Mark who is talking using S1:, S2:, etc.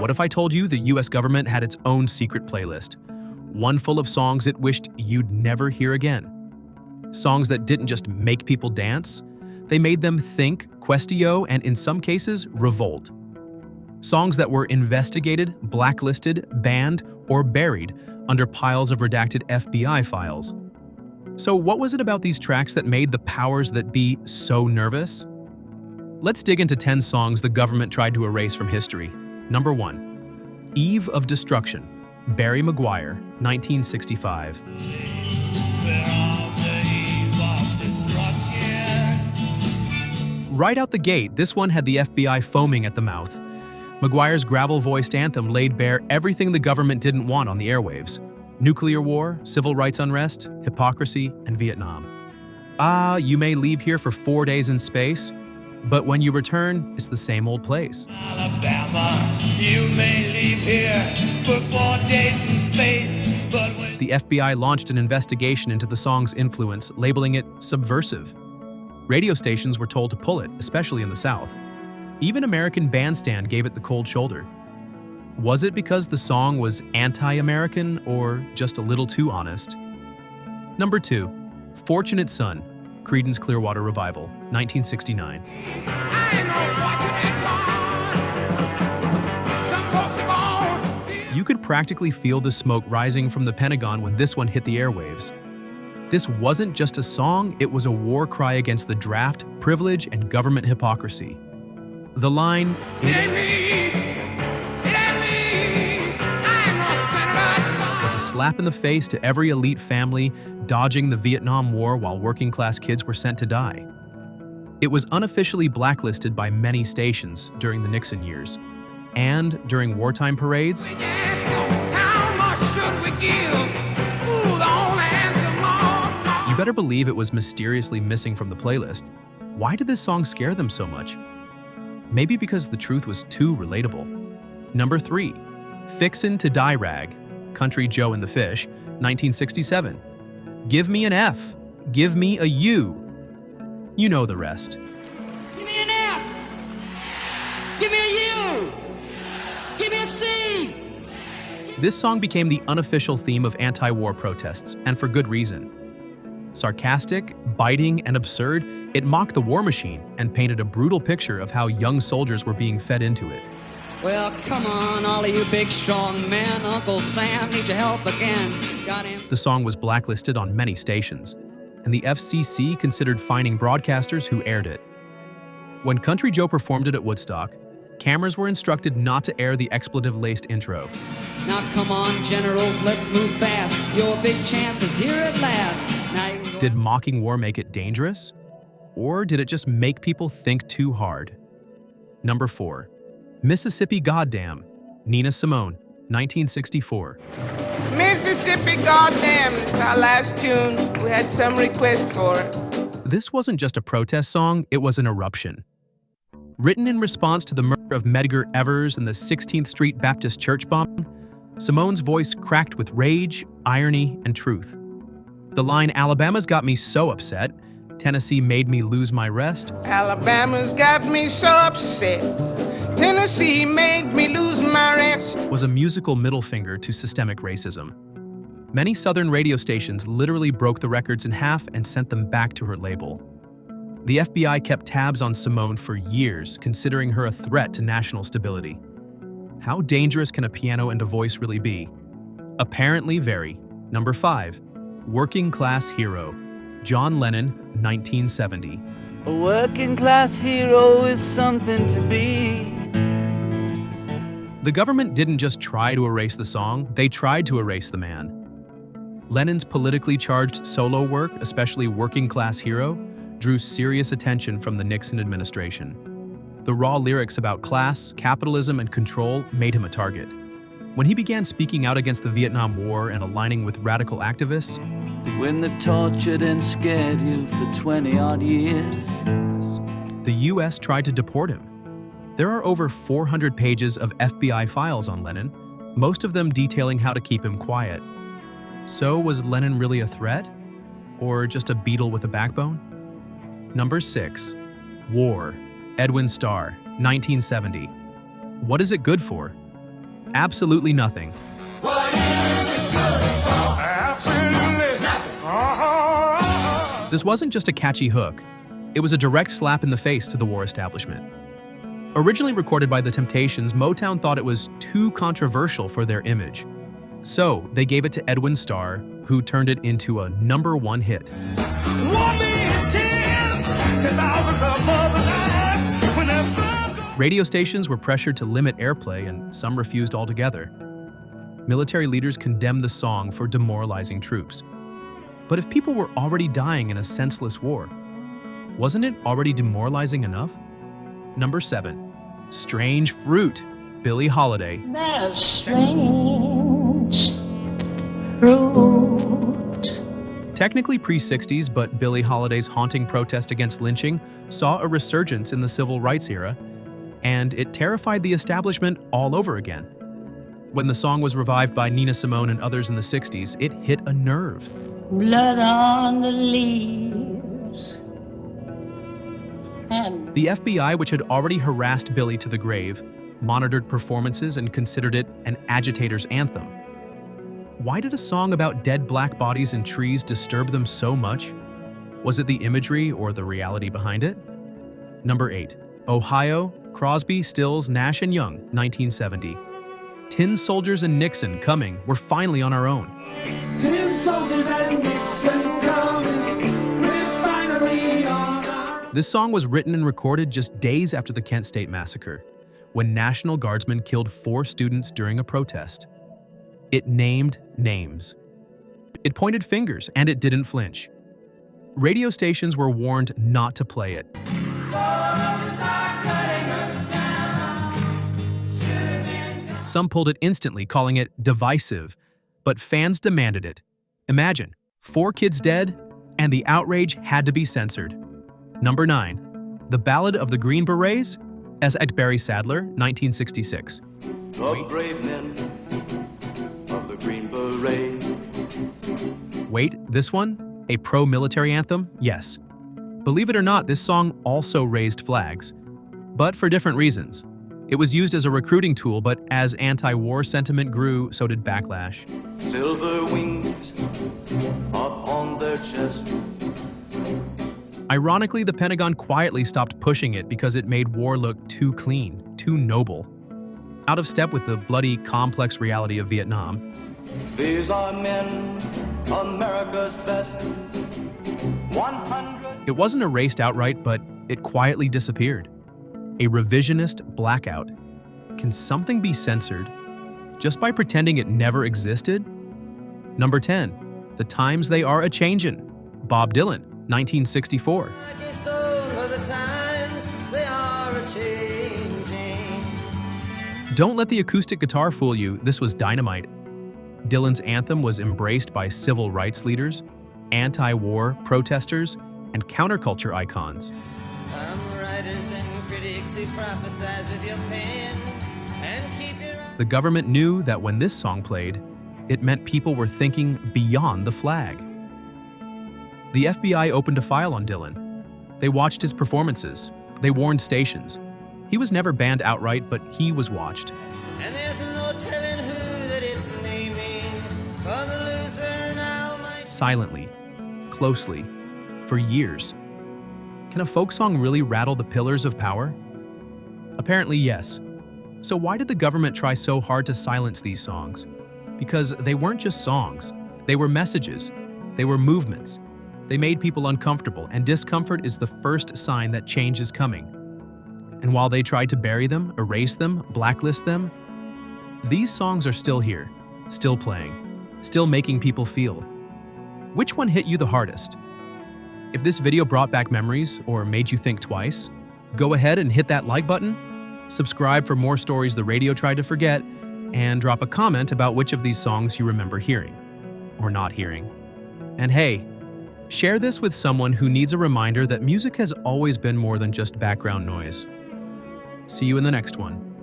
S1: What if I told you the US government had its own secret playlist? One full of songs it wished you'd never hear again. Songs that didn't just make people dance, they made them think, questio, and in some cases, revolt. Songs that were investigated, blacklisted, banned, or buried under piles of redacted FBI files. So what was it about these tracks that made the powers that be so nervous? Let's dig into 10 songs the government tried to erase from history. Number 1. Eve of Destruction, Barry McGuire, 1965. Right out the gate, this one had the FBI foaming at the mouth. McGuire's gravel-voiced anthem laid bare everything the government didn't want on the airwaves. Nuclear war, civil rights unrest, hypocrisy, and Vietnam. You may leave here for 4 days in space, but when you return, it's the same old place.
S2: Alabama, you may leave here for 4 days in space, but when...
S1: The FBI launched an investigation into the song's influence, labeling it subversive. Radio stations were told to pull it, especially in the South. Even American Bandstand gave it the cold shoulder. Was it because the song was anti-American or just a little too honest? Number 2. Fortunate Son, Creedence Clearwater Revival, 1969. You could practically feel the smoke rising from the Pentagon when this one hit the airwaves. This wasn't just a song, it was a war cry against the draft, privilege, and government hypocrisy. The line, was a slap in the face to every elite family dodging the Vietnam War while working-class kids were sent to die. It was unofficially blacklisted by many stations during the Nixon years. And during wartime parades, you better believe it was mysteriously missing from the playlist. Why did this song scare them so much? Maybe because the truth was too relatable. Number 3. Fixin' to Die Rag, Country Joe and the Fish, 1967. Give me an F, give me a U. You know the rest.
S3: Give me an F, give me a U, give me a C.
S1: This song became the unofficial theme of anti-war protests, and for good reason. Sarcastic, biting, and absurd, it mocked the war machine and painted a brutal picture of how young soldiers were being fed into it.
S3: Well, come on, all of you big, strong men. Uncle Sam needs your help again.
S1: The song was blacklisted on many stations, and the FCC considered fining broadcasters who aired it. When Country Joe performed it at Woodstock, cameras were instructed not to air the expletive-laced intro.
S3: Now come on, generals, let's move fast. Your big chance is here at last.
S1: Did mocking war make it dangerous? Or did it just make people think too hard? Number 4. Mississippi Goddam, Nina Simone, 1964.
S4: Mississippi Goddam is our last tune. We had some requests for it.
S1: This wasn't just a protest song, it was an eruption. Written in response to the murder of Medgar Evers and the 16th Street Baptist Church bombing, Simone's voice cracked with rage, irony, and truth. The line, "Alabama's got me so upset, Tennessee made me lose my rest,"
S4: Alabama's got me so upset, Tennessee made me lose my rest,
S1: was a musical middle finger to systemic racism. Many Southern radio stations literally broke the records in half and sent them back to her label. The FBI kept tabs on Simone for years, considering her a threat to national stability. How dangerous can a piano and a voice really be? Apparently very. Number 5. Working Class Hero, John Lennon, 1970.
S5: A working class hero is something to be.
S1: The government didn't just try to erase the song, they tried to erase the man. Lennon's politically charged solo work, especially Working Class Hero, drew serious attention from the Nixon administration. The raw lyrics about class, capitalism, and control made him a target. When he began speaking out against the Vietnam War and aligning with radical activists,
S5: When they've tortured and scared you for 20-odd years,
S1: the U.S. tried to deport him. There are over 400 pages of FBI files on Lennon, most of them detailing how to keep him quiet. So was Lennon really a threat? Or just a beetle with a backbone? Number 6. War, Edwin Starr, 1970. What is it good for? Absolutely nothing. This wasn't just a catchy hook. It was a direct slap in the face to the war establishment. Originally recorded by The Temptations, Motown thought it was too controversial for their image. So they gave it to Edwin Starr, who turned it into a #1 hit. Radio stations were pressured to limit airplay, and some refused altogether. Military leaders condemned the song for demoralizing troops. But if people were already dying in a senseless war, wasn't it already demoralizing enough? Number 7, Strange Fruit, Billie Holiday.
S6: There's strange fruit.
S1: Technically pre-60s, but Billie Holiday's haunting protest against lynching saw a resurgence in the civil rights era, and it terrified the establishment all over again. When the song was revived by Nina Simone and others in the 60s, it hit a nerve.
S6: Blood on the leaves. And
S1: The FBI, which had already harassed Billie to the grave, monitored performances and considered it an agitator's anthem. Why did a song about dead black bodies in trees disturb them so much? Was it the imagery or the reality behind it? Number 8, Ohio, Crosby, Stills, Nash & Young, 1970. Tin Soldiers and Nixon coming, we're finally on our own.
S3: Tin soldiers and Nixon coming, we're finally on our...
S1: This song was written and recorded just days after the Kent State Massacre, when National Guardsmen killed 4 students during a protest. It named names. It pointed fingers, and it didn't flinch. Radio stations were warned not to play it. Some pulled it instantly, calling it divisive, but fans demanded it. Imagine, 4 kids dead, and the outrage had to be censored. Number 9, The Ballad of the Green Berets, as at Barry Sadler, 1966.
S7: The brave men of the Green Beret.
S1: Wait, this one? A pro-military anthem? Yes. Believe it or not, this song also raised flags, but for different reasons. It was used as a recruiting tool, but as anti-war sentiment grew, so did backlash.
S7: Silver wings up on their chest.
S1: Ironically, the Pentagon quietly stopped pushing it because it made war look too clean, too noble. Out of step with the bloody, complex reality of Vietnam.
S7: These are men, America's best. 100.
S1: It wasn't erased outright, but it quietly disappeared. A revisionist blackout. Can something be censored just by pretending it never existed? Number 10, The Times They Are A-Changin, Bob Dylan, 1964. Don't let the acoustic guitar fool you, this was dynamite. Dylan's anthem was embraced by civil rights leaders, anti-war protesters, and counterculture icons. The government knew that when this song played, it meant people were thinking beyond the flag. The FBI opened a file on Dylan. They watched his performances. They warned stations. He was never banned outright, but he was watched.
S3: And there's no telling who that it's naming, for the loser now might...
S1: Silently, closely, for years. Can a folk song really rattle the pillars of power? Apparently, yes. So why did the government try so hard to silence these songs? Because they weren't just songs. They were messages. They were movements. They made people uncomfortable, and discomfort is the first sign that change is coming. And while they tried to bury them, erase them, blacklist them, these songs are still here, still playing, still making people feel. Which one hit you the hardest? If this video brought back memories or made you think twice, go ahead and hit that like button, subscribe for more stories the radio tried to forget, and drop a comment about which of these songs you remember hearing or not hearing. And hey, share this with someone who needs a reminder that music has always been more than just background noise. See you in the next one.